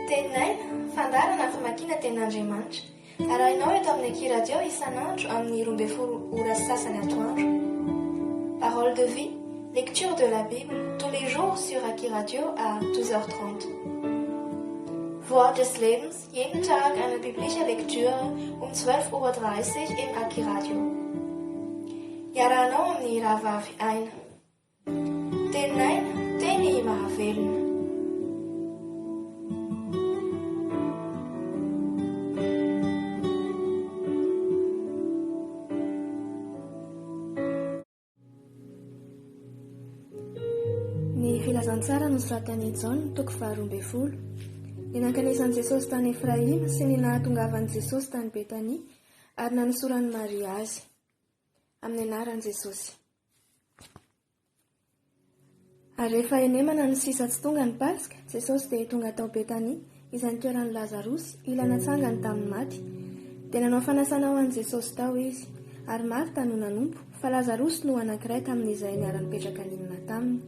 Teninay fandarana famakiana tenin'Andriamanitra. Arahinao eto amin'ny Aki Radio isan'andro amin'ny 12 ora sasany atoandro. Parole de vie, lecture de la Bible tous les jours sur Aki Radio à 12h30. Wort des Lebens, jeden Tag eine biblische Lektüre um 12:30 Uhr im Aki Radio. Iarahanao amin'ny rahavavy aina. Teninay, teny mahavelona. Ny filazantsara nosoratan'i John toko 12. Ny nankanesan'i Jesosy tany Efraima sy ny nahatongavan'i Jesosy tany Betania ary nanosoran'i Maria azy. Amin'ny anaran'i Jesosy. Ary rehefa enemana ny sisa tsy tonga ny Paska, Jesosy dia tonga tao Betania, izany toeran'i Lazarosy, ilana tsangany tamin'ny maty. Dia nanao fanasana ho an'i Jesosy tao izy, ary Marta no nanompo, fa Lazarosy no anankiray tamin'izay niara-nipetraka ninona taminy.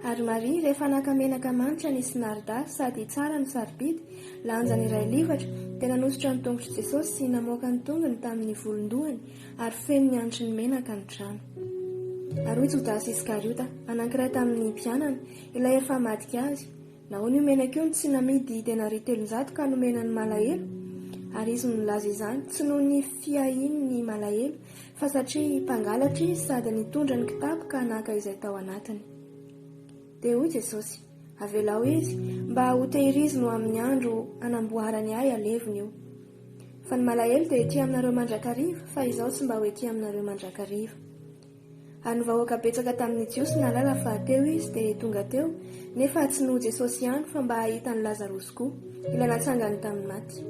Ary Maria rehefa naka-menaka manitra nisy narda sady tsara ny sarobidy, lanjany iray livatra, dia nanositra ny tongotr'i Jesosy sy namoaka ny tongony tamin'ny volondohany ary feno ny antry ny menaka ny trano. Ary Jodasy Iskariota, anankiray tamin'ny mpianana, ilay efa madika azy, nahoana io menaka io tsy namidy denari 300 ka nomena ny malahelo, ary izy nolaza izany tsy noho ny fiahiny ny malahelo, fa satria mpangalatra izy sady nitondra ny kitapo ka naka izay tao anatiny. Dia hoy Jesosy, avelao izy mba ho tehirizino amin'ny andro anamboarany ahy aleviny io. Fa ny malahelo dia ety aminareo mandrakariva, fa izao tsy mba ho ety aminareo mandrakariva. Ary ny vahoaka betsaka tamin'ny Jiosy nalala fa teo izy dia tonga teo, nefa tsy noho Jesosy ihany fa mba hahitany Lazarosy koa, ilana tsangany tamin'ny maty.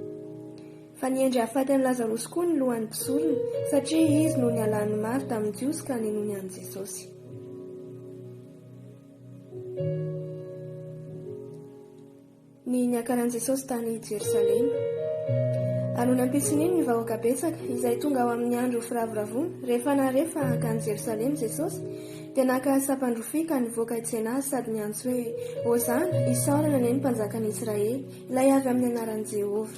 Fa niendry hahafaty Lazarosy koa ny lohan'ny mpisorona, satria izy no nialan'ny maro tamin'ny Jiosy ka ninony an'i Jesosy. Ny niakaran'i Jesosy tany Jerosalema. Ary no nampitsininy ny vahoaka betsaka izay tonga ao amin'ny andro firavoravona, rehefa hankany Jerosalema Jesosy, dia naka sapandrofia ka nivoaka hitsena azy sady niantso hoe Hosana, isaorana ny mpanjakan'i Israely, ilay avy amin'ny anaran'i Jehovah.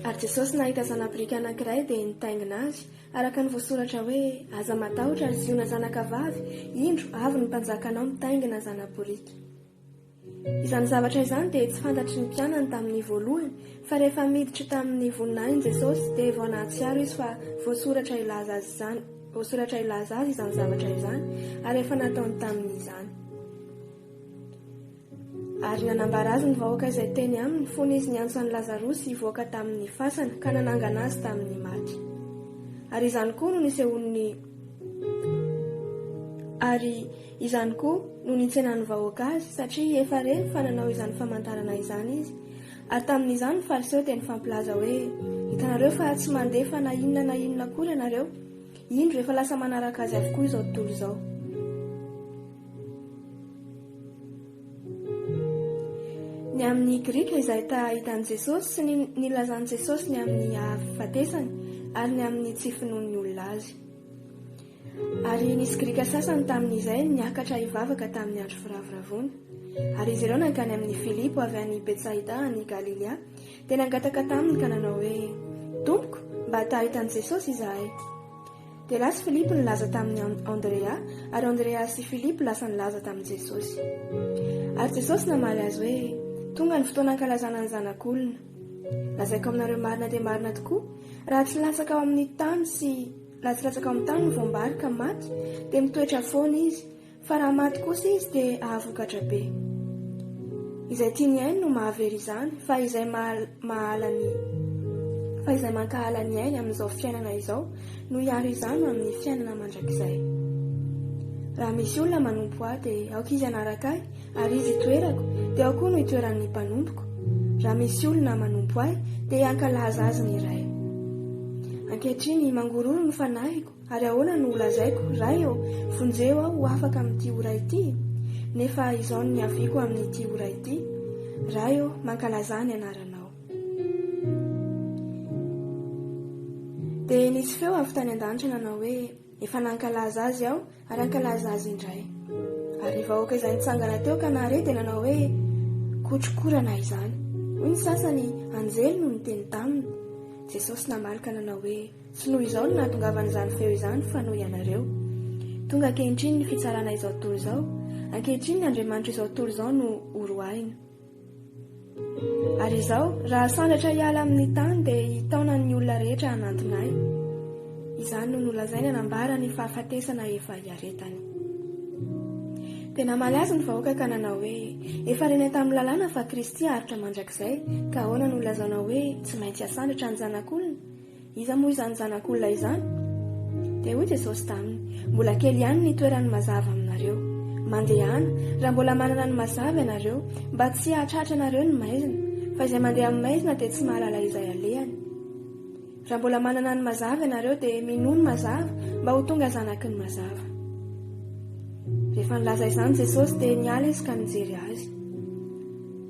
Ary Jesosy nahita zanabirika anankiray dia nitaingina azy, araka ny voasoratra hoe aza matahotra ary ziona zanakavavy, indro avy ny mpanjakanao mitaingina zanabirika. Izany zavatra izany dia tsy fantatry ny mpianany tamin'ny voalohany, fa rehefa miditra tamin'ny voninahiny Jesosy dia vao nahatsiaro izy fa voasoratra ilaza azy izany zavatra izany, ary efa nataony tamin'izany. Ary nanambara azy ny vahoaka izay teny aminy fony izy niantso an'i Lazarosy hivoaka tamin'ny fasana ka nanangana azy tamin'ny maty. Ary izany koa no nitsenan'ny vahoaka azy, satria efa reny fa nanao izany famantarana izany izy. Ary tamin'izany ny fariseo dia nifampilaza hoe hitanareo fa tsy mandefa na inona koa ianareo, indro efa lasa manaraka azy avokoa izao tontolo izao. Ny amin'ny Grika izay hitan'i Jesosy sy nilazan'i Jesosy ny amin'ny hafatesany ary ny amin'ny tsy finoan'ny olona azy. Ary nisy Grika sasany tamin'izay niakatra hivavaka tamin'ny andro firavoravona. Ary izy ireo nankany amin'ny Filipo avy any Betsaida any Galilea, dia nangataka taminy ka nanao hoe Tompoko, mba tahitan'i Jesosy izahay. Dia lasa Filipo nilaza tamin'ny Andrea, ary Andrea sy Filipo lasa nilaza tamin'i Jesosy. Ary Jesosy namaly azy hoe tonga ny fotoana ankalazana ny zanak'olona. Lazaiko aminareo marina dia marina tokoa, raha tsy latsaka ao amin'ny tany ny voambary ka maty, dia mitoetra foana izy, fa raha maty kosa izy dia ahavokatra be. Izay tiany ainy no mahavery izany, fa izay mankahala ny ainy amin'izao fiainana izao, no hiaro izany amin'ny fiainana mandrakizay. Raha misy olona manompo ahy dia aoka izy anaraka ahy, ary izy itoerako, dia ao koa no itoeran'ny mpanompoko. Raha misy olona manompo ahy, dia hankalaza azy ny iray. Ankehitriny mangororo ny fanahiko, ary ahoana no lazaiko, raio, vonjeo aho afaka amin'ity ora ity, nefa izao ny haviako amin'ity ora ity, raio, mankalaza ny anaranao. Dia nisy feo avy tany an-danitra nanao hoe efa nankalaza azy aho, ary hankalaza azy indray. Ary vahoaka izay nitsangana teo ka nahare dia nanao hoe kotrokorana izany. Hoy ny sasany anjely no niteny taminy. Jesosy namalaka nanao hoe tsy noho izao no nahatongavan'izany feo izany fa noho ianareo. Tonga ankehitriny ny fitsarana izao tontolo izao. Ankehitriny ny Andriamanitra izao tontolo izao no horohaina. Ary izao, raha sandratra hiala amin'ny tany dia hitaona ny olona rehetra hanantonay. Izany no nolazainy hanambara ny fahafatesana efa hiaretany. Tena malaza ny vahoaka ka nanao hoe efa reny tamin'ny lalàna fa Kristy haritra mandrakizay, ka ahoana no lazaina hoe tsy maintsy hasandatra ny zanak'olona? Iza moa izany zanak'olona izany? Dia hoy Jesosy taminy, mbola kely ihany ny toerany mazava aminareo. Mandehana, raha mbola manana ny mazava ianareo, mba tsy hahatratra anareo ny maizina, fa izay mandeha amin'ny maizina dia tsy mahalala izay alehany. Raha mbola manana ny mazava ianareo dia minoa ny mazava mba ho tonga zanaky ny mazava. Rehefa nilaza izany Jesosy dia niala izy ka nijery azy.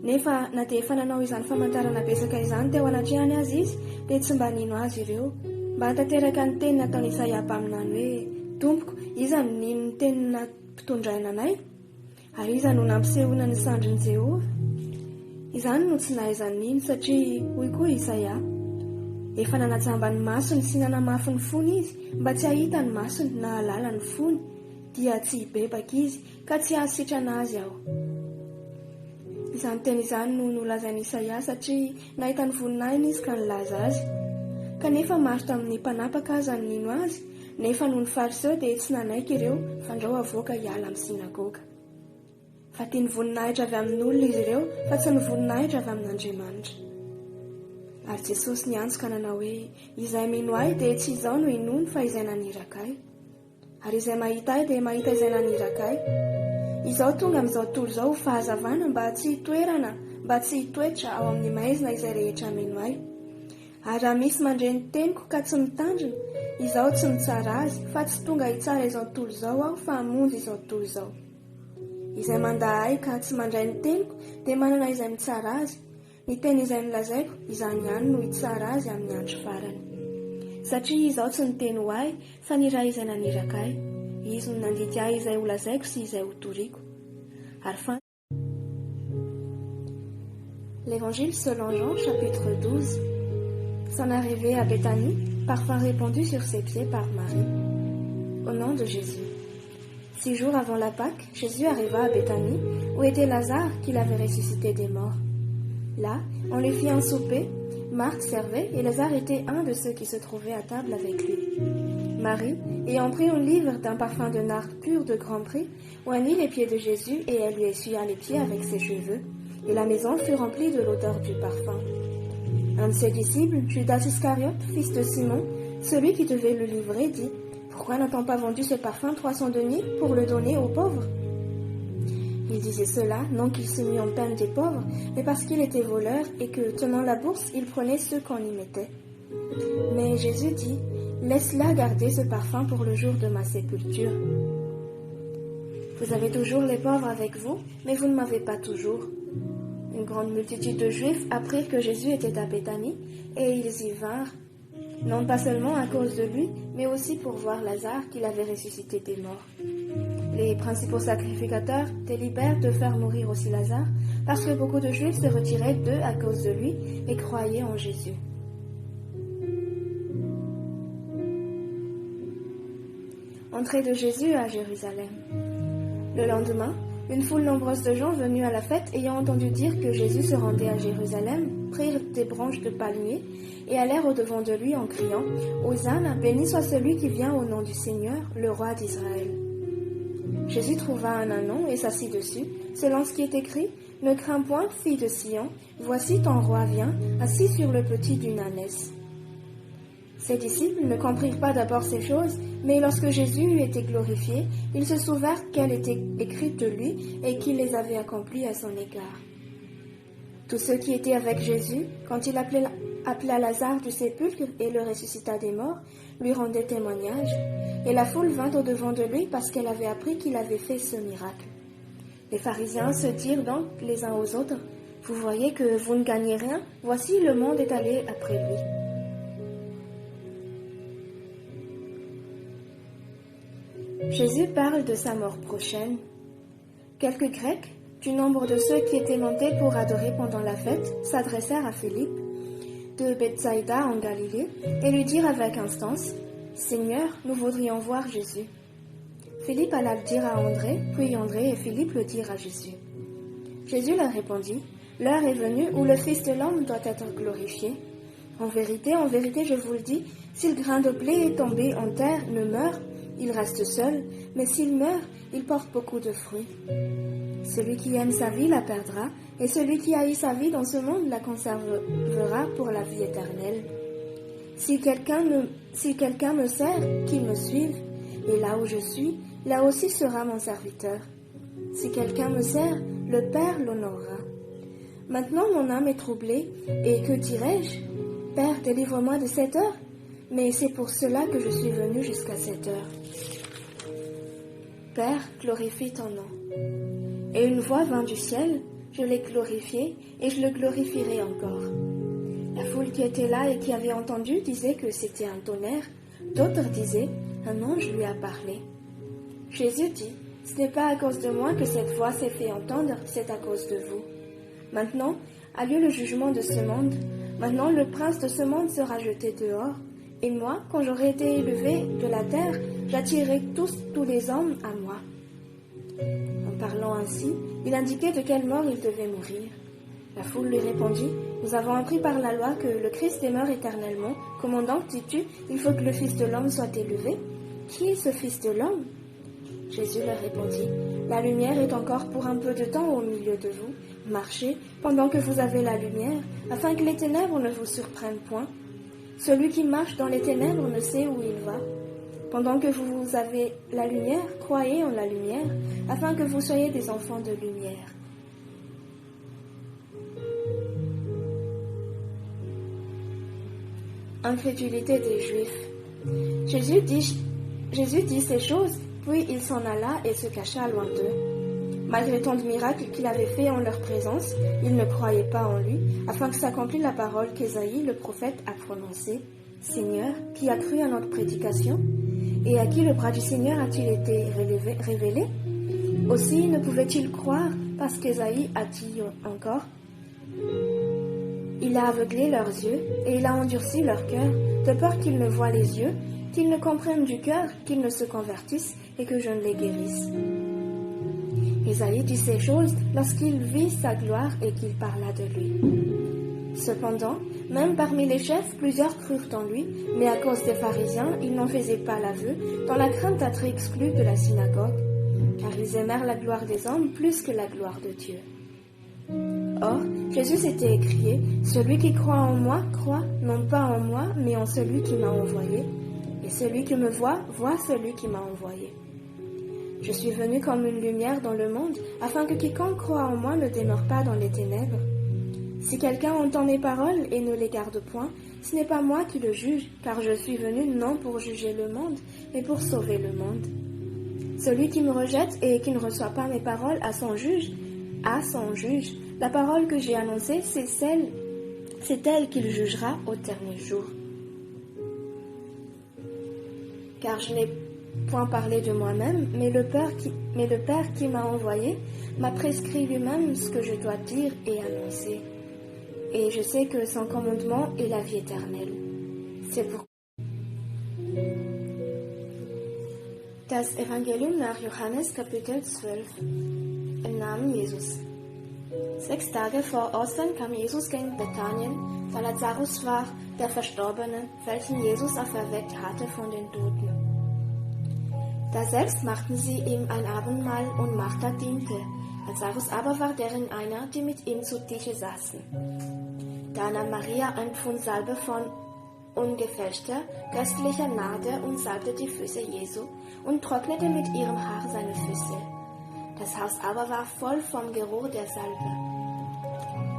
Nefa na dia efa nanao izany famantarana betsaka izany teo anatrehany azy izy, dia tsy mba nino azy ireo, mba hatateraka ny teny nataony Isaia mpaminany hoe Tompoko, iza no nino ny tenina mpitondraina anay? Ary iza no nampisehoana ny sandrin'i Jehova? Izany no tsy nahaizany nino satria hoy koa Isaia, efa nanajamba ny masony sy nanamafy ny fony izy, mba tsy hahita ny masony na halala ny fony, dia tsy hibebaka izy, ka tsy hahasitrana azy aho. Izany teny izany no nolazainy Isaia satria nahita ny voninahiny izy ka nilaza azy. Kanefa maro tamin'ny mpanapaka aza ny nino azy, nefa noho ny fariseo dia tsy nanaiky ireo fandrao avoaka hiala amin'ny sinagoga. Fa tia ny voninahitra avy amin'olona izy ireo, fa tsy ny voninahitra avy amin'Andriamanitra. Ary Jesosy niantso ka nanao hoe izay mino ahy dia tsy izao no inony fa izay naniraka ahy. Ary izay mahita ahy dia mahita izay naniraka ahy. Izao tonga amin'izao tontolo izao fahazavana mba tsy hitoerana, mba tsy hitoetra ao amin'ny maizina izay rehetra mino ahy. Ary raha misy mandre ny teniko ka tsy mitandrina, izao tsy mitsara azy, fa tsy tonga hitsara izao tontolo izao aho fa hamonjy izao tontolo izao. Izay mandaa ahy ka tsy mandray ny teniko dia manana izay mitsara azy. Ny teny izay nolazaiko, izany ihany no hitsara azy amin'ny andro farany. Satria izao tsy niteny ho ahy, fa ny raha izay naniraka ahy. Izy no nandity ahy izay holazaiko sy izay hotoriko. L'Évangile selon Jean, chapitre 12. S'en arrivé à Béthanie, parfum répandu sur ses pieds par Marie. Au nom de Jésus. 6 jours avant la Pâque, Jésus arriva à Béthanie, où était Lazare qu'il avait ressuscité des morts. Là, on lui fit un souper. Marthe servait et Lazare était un de ceux qui se trouvaient à table avec lui. Marie, ayant pris un livre d'un parfum de nard pur de grand prix, oignit les pieds de Jésus et elle lui essuya les pieds avec ses cheveux, et la maison fut remplie de l'odeur du parfum. Un de ses disciples, Judas Iscariote, fils de Simon, celui qui devait le livrer, dit « Pourquoi n'a-t-on pas vendu ce parfum 300 deniers pour le donner aux pauvres ?» Il disait cela, non qu'il se mît en peine des pauvres, mais parce qu'il était voleur et que, tenant la bourse, il prenait ce qu'on y mettait. Mais Jésus dit « Laisse-la garder ce parfum pour le jour de ma sépulture. Vous avez toujours les pauvres avec vous, mais vous ne m'avez pas toujours. » Une grande multitude de Juifs apprirent que Jésus était à Béthanie, et ils y vinrent, non pas seulement à cause de lui, mais aussi pour voir Lazare qu'il avait ressuscité des morts. Les principaux sacrificateurs délibèrent de faire mourir aussi Lazare, parce que beaucoup de Juifs se retiraient d'eux à cause de lui et croyaient en Jésus. Entrée de Jésus à Jérusalem. Le lendemain, une foule nombreuse de gens venus à la fête, ayant entendu dire que Jésus se rendait à Jérusalem, prirent des branches de palmier et allèrent au-devant de lui en criant « Hosanna, béni soit celui qui vient au nom du Seigneur, le roi d'Israël. » Jésus trouva un ânon et s'assit dessus, selon ce qui est écrit « Ne crains point, fille de Sion, voici ton roi vient, assis sur le petit d'une ânesse. » Ses disciples ne comprirent pas d'abord ces choses, mais lorsque Jésus eut été glorifié, ils se souvinrent qu'elles étaient écrites de lui et qu'il les avait accomplies à son égard. Tous ceux qui étaient avec Jésus, quand il appela Lazare du sépulcre et le ressuscita des morts, lui rendaient témoignage, et la foule vint au-devant de lui parce qu'elle avait appris qu'il avait fait ce miracle. Les pharisiens se dirent donc les uns aux autres, « Vous voyez que vous ne gagnez rien, voici le monde est allé après lui. » Jésus parle de sa mort prochaine. Quelques Grecs, du nombre de ceux qui étaient montés pour adorer pendant la fête, s'adressèrent à Philippe de Bethsaïda en Galilée et lui dirent avec instance, « Seigneur, nous voudrions voir Jésus. » Philippe alla le dire à André, puis André et Philippe le dirent à Jésus. Jésus leur répondit, « L'heure est venue où le Fils de l'homme doit être glorifié. En vérité, je vous le dis, si le grain de blé est tombé en terre ne meurt, il reste seul, mais s'il meurt, il porte beaucoup de fruits. Celui qui aime sa vie la perdra, et celui qui haït sa vie dans ce monde la conservera pour la vie éternelle. Si quelqu'un me sert, qu'il me suive, et là où je suis, là aussi sera mon serviteur. Si quelqu'un me sert, le Père l'honorera. Maintenant mon âme est troublée, et que dirai-je? Père, délivre-moi de cette heure. Mais c'est pour cela que je suis venu jusqu'à cette heure. Père, glorifie ton nom. Et une voix vint du ciel, je l'ai glorifié, et je le glorifierai encore. La foule qui était là et qui avait entendu disait que c'était un tonnerre. D'autres disaient, un ange lui a parlé. Jésus dit, ce n'est pas à cause de moi que cette voix s'est fait entendre, c'est à cause de vous. Maintenant a lieu le jugement de ce monde. Maintenant le prince de ce monde sera jeté dehors. Et moi, quand j'aurai été élevé de la terre, j'attirerai tous les hommes à moi. En parlant ainsi, il indiquait de quelle mort il devait mourir. La foule lui répondit, nous avons appris par la loi que le Christ demeure éternellement. Comment donc, dis-tu, il faut que le Fils de l'homme soit élevé? Qui est ce Fils de l'homme? Jésus leur répondit, la lumière est encore pour un peu de temps au milieu de vous. Marchez pendant que vous avez la lumière, afin que les ténèbres ne vous surprennent point. Celui qui marche dans les ténèbres ne sait où il va. Pendant que vous avez la lumière, croyez en la lumière, afin que vous soyez des enfants de lumière. Incrédulité des Juifs. Jésus dit ces choses, puis il s'en alla et se cacha loin d'eux. Malgré tant de miracles qu'il avait faits en leur présence, ils ne croyaient pas en lui, afin que s'accomplisse la parole qu'Ésaïe, le prophète, a prononcée. « Seigneur, qui a cru à notre prédication? Et à qui le bras du Seigneur a-t-il été révélé? Aussi ne pouvait-il croire, parce qu'Ésaïe a dit encore, « Il a aveuglé leurs yeux, et il a endurci leur cœur, de peur qu'ils ne voient les yeux, qu'ils ne comprennent du cœur, qu'ils ne se convertissent, et que je ne les guérisse. » Ésaïe dit ces choses lorsqu'il vit sa gloire et qu'il parla de lui. Cependant, même parmi les chefs, plusieurs crurent en lui, mais à cause des pharisiens, ils n'en faisaient pas l'aveu, dans la crainte d'être exclus de la synagogue, car ils aimèrent la gloire des hommes plus que la gloire de Dieu. Or, Jésus s'était écrié, « Celui qui croit en moi, croit non pas en moi, mais en celui qui m'a envoyé, et celui qui me voit, voit celui qui m'a envoyé. Je suis venu comme une lumière dans le monde, afin que quiconque croit en moi ne demeure pas dans les ténèbres. Si quelqu'un entend mes paroles et ne les garde point, ce n'est pas moi qui le juge, car je suis venu non pour juger le monde, mais pour sauver le monde. Celui qui me rejette et qui ne reçoit pas mes paroles a son juge. La parole que j'ai annoncée, c'est elle qu'il jugera au dernier jour. Car je n'ai point parlé de moi-même, mais le Père qui m'a envoyé m'a prescrit lui-même ce que je dois dire et annoncer. Et je sais que son commandement est la vie éternelle. C'est pourquoi. Das Evangelium nach Johannes Kapitel 12. Im Namen Jesus. 6 Tage vor Ostern kam Jesus gen Bethanien, da Lazarus war, der Verstorbene, welchen Jesus auferweckt hatte von den Toten. Daselbst machten sie ihm ein Abendmahl und Martha diente. Lazarus aber war deren einer, die mit ihm zu Tische saßen. Da nahm Maria ein Pfund Salbe von ungefälschter, köstlicher Narde und salbte die Füße Jesu und trocknete mit ihrem Haar seine Füße. Das Haus aber war voll vom Geruch der Salbe.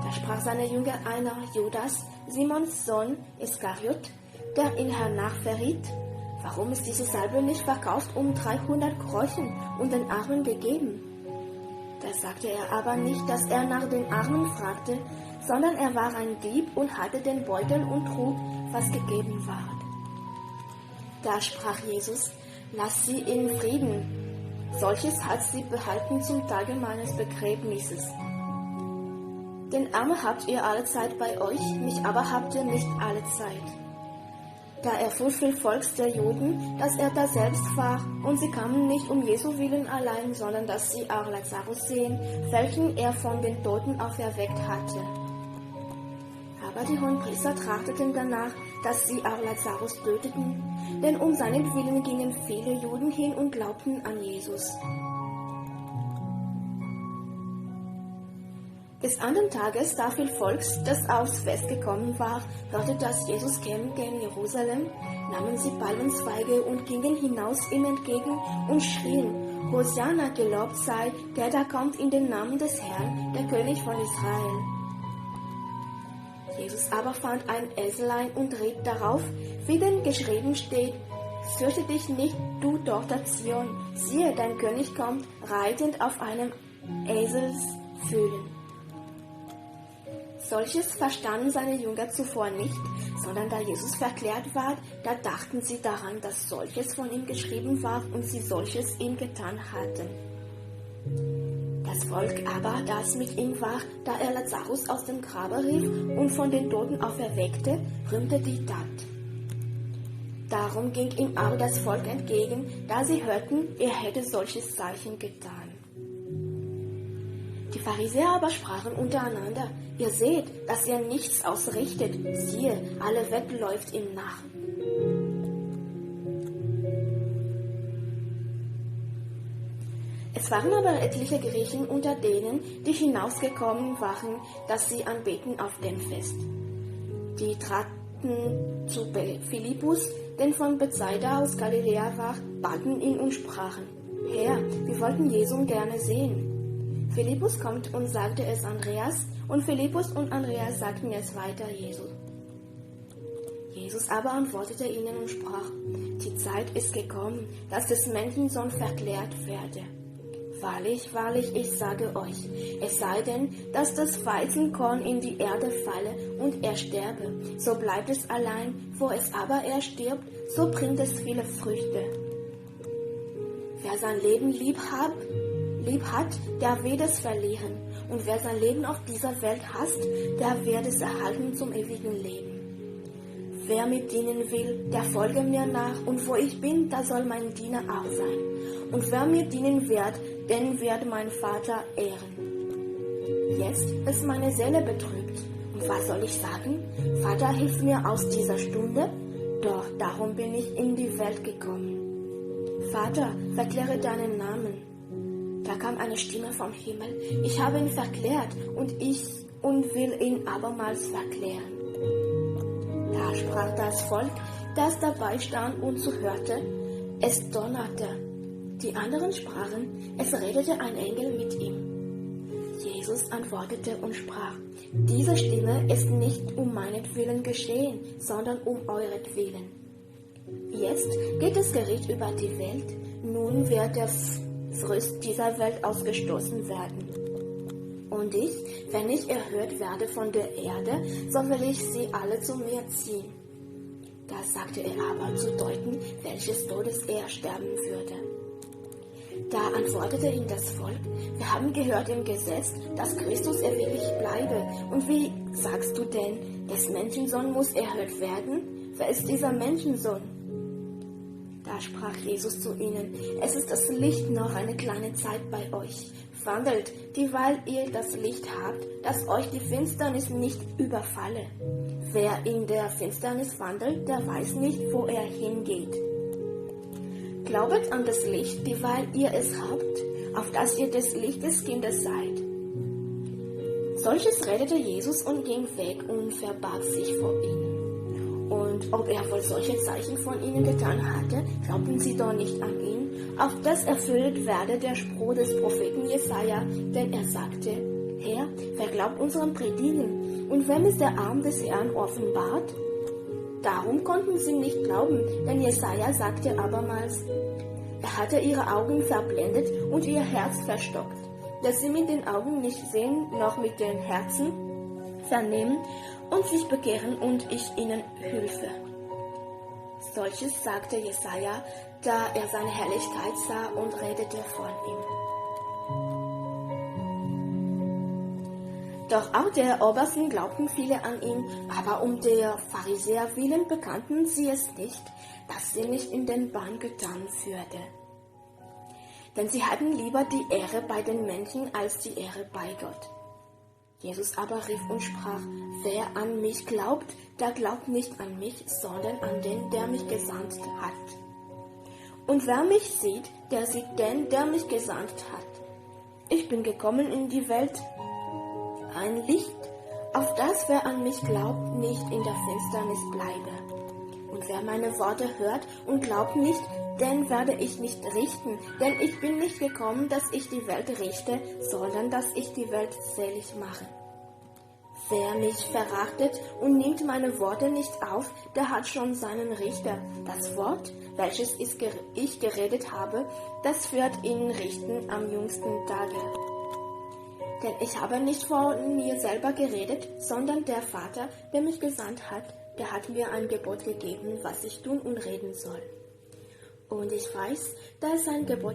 Da sprach seine Jünger einer, Judas, Simons Sohn Iskariot, der ihn hernach verriet: Warum ist diese Salbe nicht verkauft 300 Groschen und den Armen gegeben? Da sagte er aber nicht, dass er nach den Armen fragte, sondern er war ein Dieb und hatte den Beutel und trug, was gegeben ward. Da sprach Jesus: Lass sie in Frieden. Solches hat sie behalten zum Tage meines Begräbnisses. Den Armen habt ihr alle Zeit bei euch, mich aber habt ihr nicht alle Zeit. Da erfuhr viel Volks der Juden, dass er da selbst war, und sie kamen nicht um Jesu willen allein, sondern dass sie auch Lazarus sehen, welchen er von den Toten auferweckt hatte. Aber die Hohenpriester trachteten danach, dass sie auch Lazarus töteten, denn um seinetwillen gingen viele Juden hin und glaubten an Jesus. Des anderen Tages, da viel Volks, das aufs Fest gekommen war, hörte, dass Jesus käme gen Jerusalem, nahmen sie Palmenzweige und gingen hinaus ihm entgegen und schrien: Hosianna, gelobt sei, der da kommt in den Namen des Herrn, der König von Israel. Jesus aber fand ein Eselein und ritt darauf, wie denn geschrieben steht: Fürchte dich nicht, du Tochter Zion, siehe, dein König kommt, reitend auf einem Eselsfühlen. Solches verstanden seine Jünger zuvor nicht, sondern da Jesus verklärt ward, da dachten sie daran, dass solches von ihm geschrieben war und sie solches ihm getan hatten. Das Volk aber, das mit ihm war, da er Lazarus aus dem Grabe rief und von den Toten auferweckte, rühmte die Tat. Darum ging ihm auch das Volk entgegen, da sie hörten, er hätte solches Zeichen getan. Die Pharisäer aber sprachen untereinander: Ihr seht, dass er nichts ausrichtet, siehe, alle Welt läuft ihm nach. Es waren aber etliche Griechen unter denen, die hinausgekommen waren, dass sie anbeten auf dem Fest. Die traten zu Philippus, der von Bethsaida aus Galiläa war, baten ihn und sprachen: Herr, wir wollten Jesum gerne sehen. Philippus kommt und sagte es Andreas, und Philippus und Andreas sagten es weiter Jesus. Jesus aber antwortete ihnen und sprach: Die Zeit ist gekommen, dass des Menschensohn verklärt werde. Wahrlich, wahrlich, ich sage euch, es sei denn, dass das Weizenkorn in die Erde falle und er sterbe, so bleibt es allein, wo es aber er stirbt, so bringt es viele Früchte. Wer sein Leben lieb hat, der wird es verlieren, und wer sein Leben auf dieser Welt hasst, der wird es erhalten zum ewigen Leben. Wer mir dienen will, der folge mir nach, und wo ich bin, da soll mein Diener auch sein. Und wer mir dienen wird, den wird mein Vater ehren. Jetzt ist meine Seele betrübt, und was soll ich sagen? Vater, hilf mir aus dieser Stunde, doch darum bin ich in die Welt gekommen. Vater, verkläre deinen Namen. Da kam eine Stimme vom Himmel: Ich habe ihn verklärt und will ihn abermals verklären. Da sprach das Volk, das dabei stand und zuhörte: Es donnerte. Die anderen sprachen: Es redete ein Engel mit ihm. Jesus antwortete und sprach: Diese Stimme ist nicht um meinetwillen geschehen, sondern um euretwillen. Jetzt geht das Gericht über die Welt, nun wird der Fürst dieser Welt ausgestoßen werden. Und ich, wenn ich erhört werde von der Erde, so will ich sie alle zu mir ziehen. Da sagte er aber zu deuten, welches Todes er sterben würde. Da antwortete ihm das Volk: Wir haben gehört im Gesetz, dass Christus ewiglich bleibe. Und wie sagst du denn, des Menschensohn muss erhört werden? Wer ist dieser Menschensohn? Da sprach Jesus zu ihnen: Es ist das Licht noch eine kleine Zeit bei euch. Wandelt, dieweil ihr das Licht habt, dass euch die Finsternis nicht überfalle. Wer in der Finsternis wandelt, der weiß nicht, wo er hingeht. Glaubet an das Licht, dieweil ihr es habt, auf dass ihr des Lichtes Kinder seid. Solches redete Jesus und ging weg und verbarg sich vor ihnen. Und ob er wohl solche Zeichen von ihnen getan hatte, glaubten sie doch nicht an ihn, auf das erfüllt werde der Spruch des Propheten Jesaja, denn er sagte: Herr, wer glaubt unserem Predigen? Und wem ist der Arm des Herrn offenbart? Darum konnten sie nicht glauben, denn Jesaja sagte abermals: Er hatte ihre Augen verblendet und ihr Herz verstockt, dass sie mit den Augen nicht sehen, noch mit den Herzen vernehmen und sich bekehren und ich ihnen helfe. Solches sagte Jesaja, da er seine Herrlichkeit sah und redete von ihm. Doch auch der Obersten glaubten viele an ihn, aber um der Pharisäer willen bekannten sie es nicht, dass sie nicht in den Bann getan würde. Denn sie hatten lieber die Ehre bei den Menschen als die Ehre bei Gott. Jesus aber rief und sprach, wer an mich glaubt, der glaubt nicht an mich, sondern an den, der mich gesandt hat. Und wer mich sieht, der sieht den, der mich gesandt hat. Ich bin gekommen in die Welt, ein Licht, auf das wer an mich glaubt, nicht in der Finsternis bleibe. Und wer meine Worte hört und glaubt nicht, den werde ich nicht richten, denn ich bin nicht gekommen, dass ich die Welt richte, sondern dass ich die Welt selig mache. Wer mich verachtet und nimmt meine Worte nicht auf, der hat schon seinen Richter. Das Wort, welches ich geredet habe, das wird ihn richten am jüngsten Tage. Denn ich habe nicht von mir selber geredet, sondern der Vater, der mich gesandt hat, der hat mir ein Gebot gegeben, was ich tun und reden soll. Und ich weiß, dass sein Gebot